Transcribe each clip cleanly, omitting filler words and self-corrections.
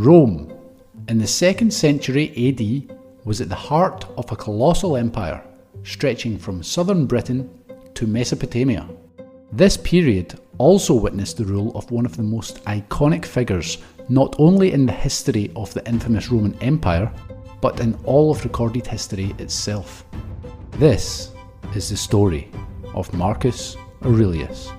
Rome, in the 2nd century AD, was at the heart of a colossal empire, stretching from southern Britain to Mesopotamia. This period also witnessed the rule of one of the most iconic figures, not only in the history of the infamous Roman Empire, but in all of recorded history itself. This is the story of Marcus Aurelius.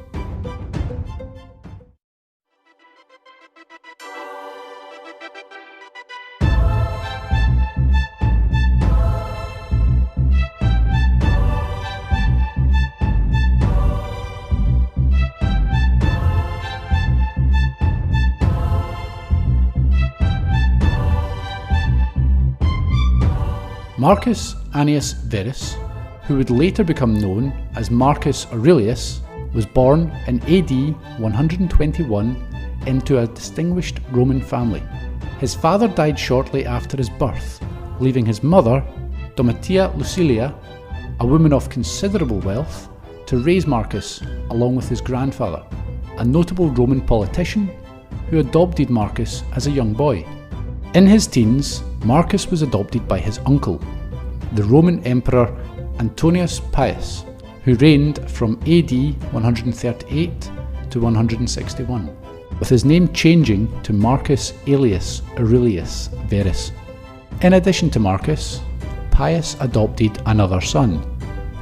Marcus Annius Verus, who would later become known as Marcus Aurelius, was born in AD 121 into a distinguished Roman family. His father died shortly after his birth, leaving his mother, Domitia Lucilia, a woman of considerable wealth, to raise Marcus along with his grandfather, a notable Roman politician who adopted Marcus as a young boy. In his teens, Marcus was adopted by his uncle, the Roman Emperor Antonius Pius, who reigned from AD 138 to 161, with his name changing to Marcus Aelius Aurelius Verus. In addition to Marcus, Pius adopted another son,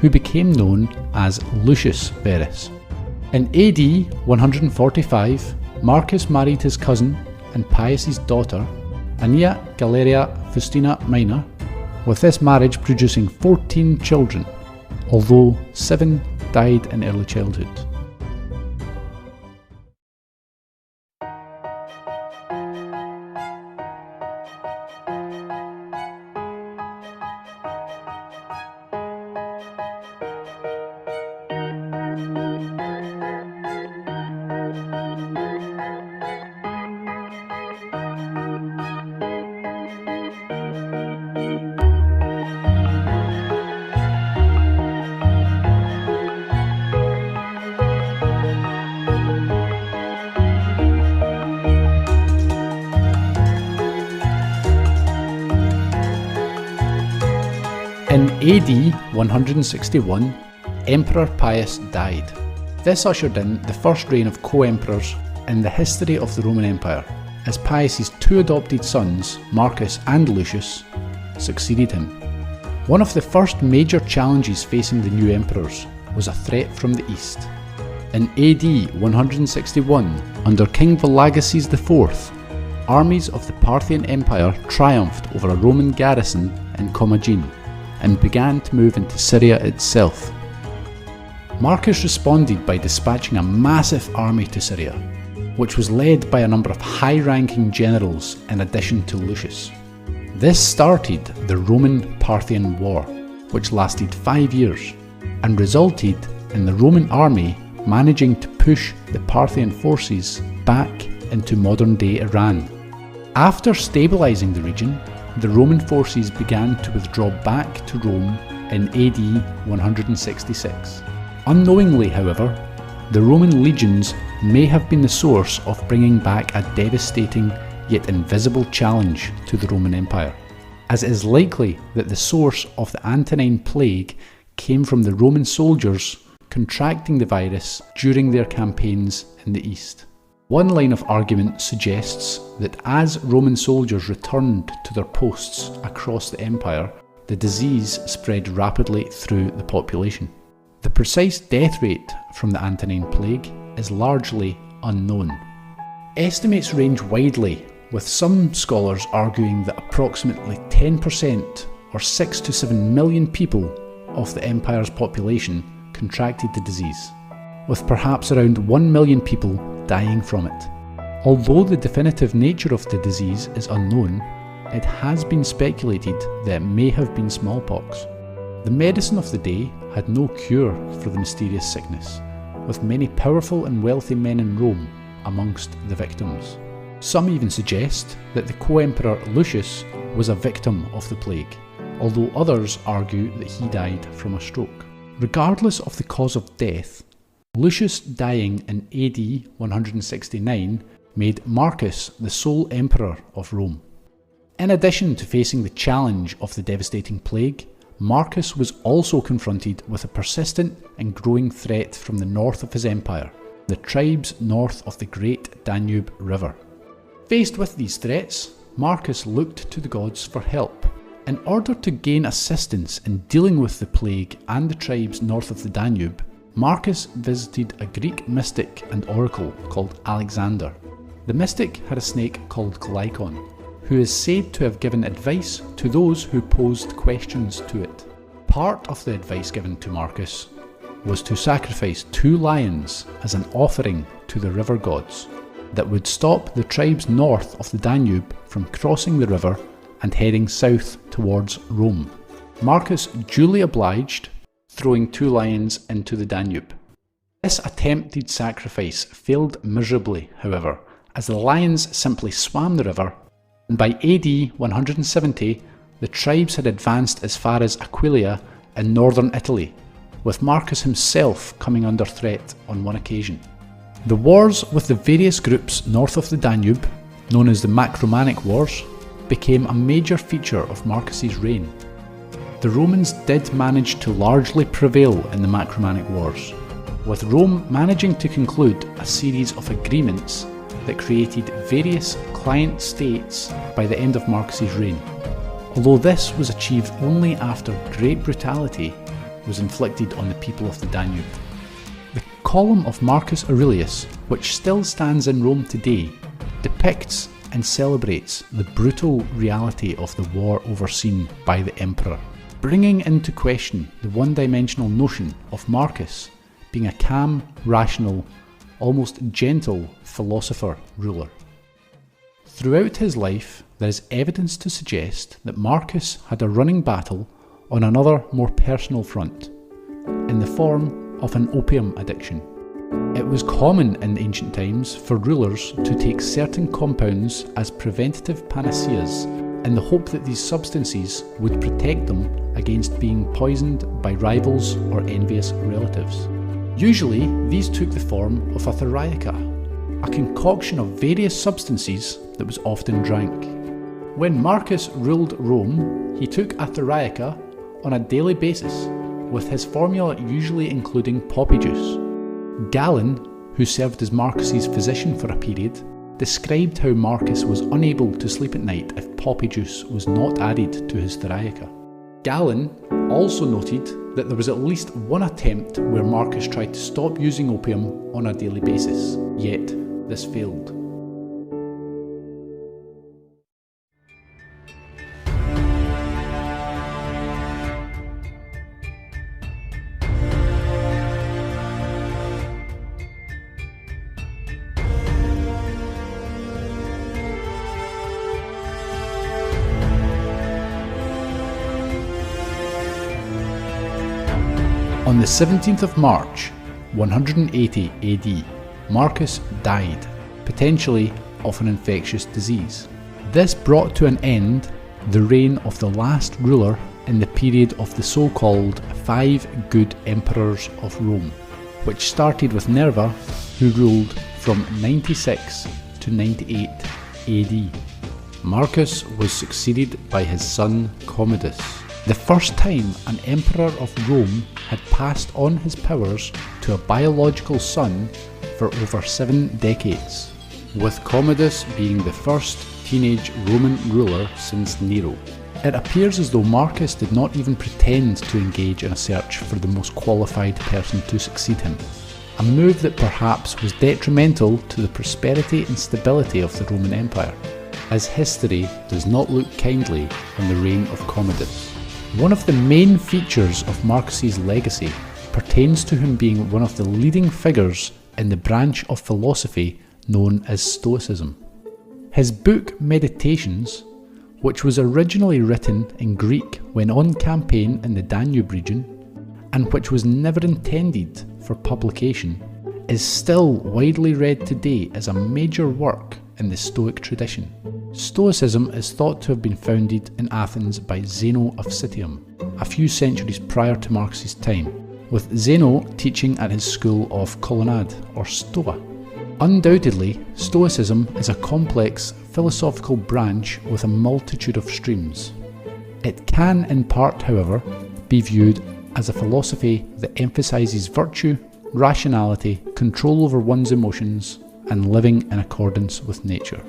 who became known as Lucius Verus. In AD 145, Marcus married his cousin and Pius's daughter, Annia Galeria Faustina Minor, with this marriage producing 14 children, although 7 died in early childhood. In AD 161, Emperor Pius died. This ushered in the first reign of co-emperors in the history of the Roman Empire, as Pius's 2 adopted sons, Marcus and Lucius, succeeded him. One of the first major challenges facing the new emperors was a threat from the east. In AD 161, under King Vologases IV, armies of the Parthian Empire triumphed over a Roman garrison in Commagene, and began to move into Syria itself. Marcus responded by dispatching a massive army to Syria, which was led by a number of high-ranking generals in addition to Lucius. This started the Roman-Parthian War, which lasted 5 years, and resulted in the Roman army managing to push the Parthian forces back into modern-day Iran. After stabilising the region, the Roman forces began to withdraw back to Rome in AD 166. Unknowingly, however, the Roman legions may have been the source of bringing back a devastating yet invisible challenge to the Roman Empire, as it is likely that the source of the Antonine Plague came from the Roman soldiers contracting the virus during their campaigns in the east. One line of argument suggests that as Roman soldiers returned to their posts across the empire, the disease spread rapidly through the population. The precise death rate from the Antonine Plague is largely unknown. Estimates range widely, with some scholars arguing that approximately 10% or 6 to 7 million people of the empire's population contracted the disease, with perhaps around 1 million people dying from it. Although the definitive nature of the disease is unknown, it has been speculated that it may have been smallpox. The medicine of the day had no cure for the mysterious sickness, with many powerful and wealthy men in Rome amongst the victims. Some even suggest that the co-emperor Lucius was a victim of the plague, although others argue that he died from a stroke. Regardless of the cause of death, Lucius dying in AD 169 made Marcus the sole emperor of Rome. In addition to facing the challenge of the devastating plague, Marcus was also confronted with a persistent and growing threat from the north of his empire, the tribes north of the great Danube River. Faced with these threats, Marcus looked to the gods for help. In order to gain assistance in dealing with the plague and the tribes north of the Danube, Marcus visited a Greek mystic and oracle called Alexander. The mystic had a snake called Glykon, who is said to have given advice to those who posed questions to it. Part of the advice given to Marcus was to sacrifice 2 lions as an offering to the river gods that would stop the tribes north of the Danube from crossing the river and heading south towards Rome. Marcus duly obliged, throwing 2 lions into the Danube. This attempted sacrifice failed miserably, however, as the lions simply swam the river, and by AD 170 the tribes had advanced as far as Aquileia in northern Italy, with Marcus himself coming under threat on one occasion. The wars with the various groups north of the Danube, known as the Macromanic Wars, became a major feature of Marcus's reign. The Romans did manage to largely prevail in the Macromanic Wars, with Rome managing to conclude a series of agreements that created various client states by the end of Marcus's reign, although this was achieved only after great brutality was inflicted on the people of the Danube. The column of Marcus Aurelius, which still stands in Rome today, depicts and celebrates the brutal reality of the war overseen by the emperor, bringing into question the one-dimensional notion of Marcus being a calm, rational, almost gentle philosopher ruler. Throughout his life, there is evidence to suggest that Marcus had a running battle on another, more personal front, in the form of an opium addiction. It was common in ancient times for rulers to take certain compounds as preventative panaceas in the hope that these substances would protect them against being poisoned by rivals or envious relatives. Usually, these took the form of a theriaca, a concoction of various substances that was often drank. When Marcus ruled Rome, he took a theriaca on a daily basis, with his formula usually including poppy juice. Galen, who served as Marcus's physician for a period, described how Marcus was unable to sleep at night if poppy juice was not added to his theriaca. Galen also noted that there was at least one attempt where Marcus tried to stop using opium on a daily basis, yet this failed. On the 17th of March, 180 AD, Marcus died, potentially of an infectious disease. This brought to an end the reign of the last ruler in the period of the so-called 5 good emperors of Rome, which started with Nerva, who ruled from 96 to 98 AD. Marcus was succeeded by his son Commodus, the first time an emperor of Rome had passed on his powers to a biological son for over 7 decades, with Commodus being the first teenage Roman ruler since Nero. It appears as though Marcus did not even pretend to engage in a search for the most qualified person to succeed him, a move that perhaps was detrimental to the prosperity and stability of the Roman Empire, as history does not look kindly on the reign of Commodus. One of the main features of Marcus's legacy pertains to him being one of the leading figures in the branch of philosophy known as Stoicism. His book Meditations, which was originally written in Greek when on campaign in the Danube region, and which was never intended for publication, is still widely read today as a major work in the Stoic tradition. Stoicism is thought to have been founded in Athens by Zeno of Citium, a few centuries prior to Marcus's time, with Zeno teaching at his school of Colonnade or Stoa. Undoubtedly, Stoicism is a complex philosophical branch with a multitude of streams. It can, in part, however, be viewed as a philosophy that emphasises virtue, rationality, control over one's emotions, and living in accordance with nature.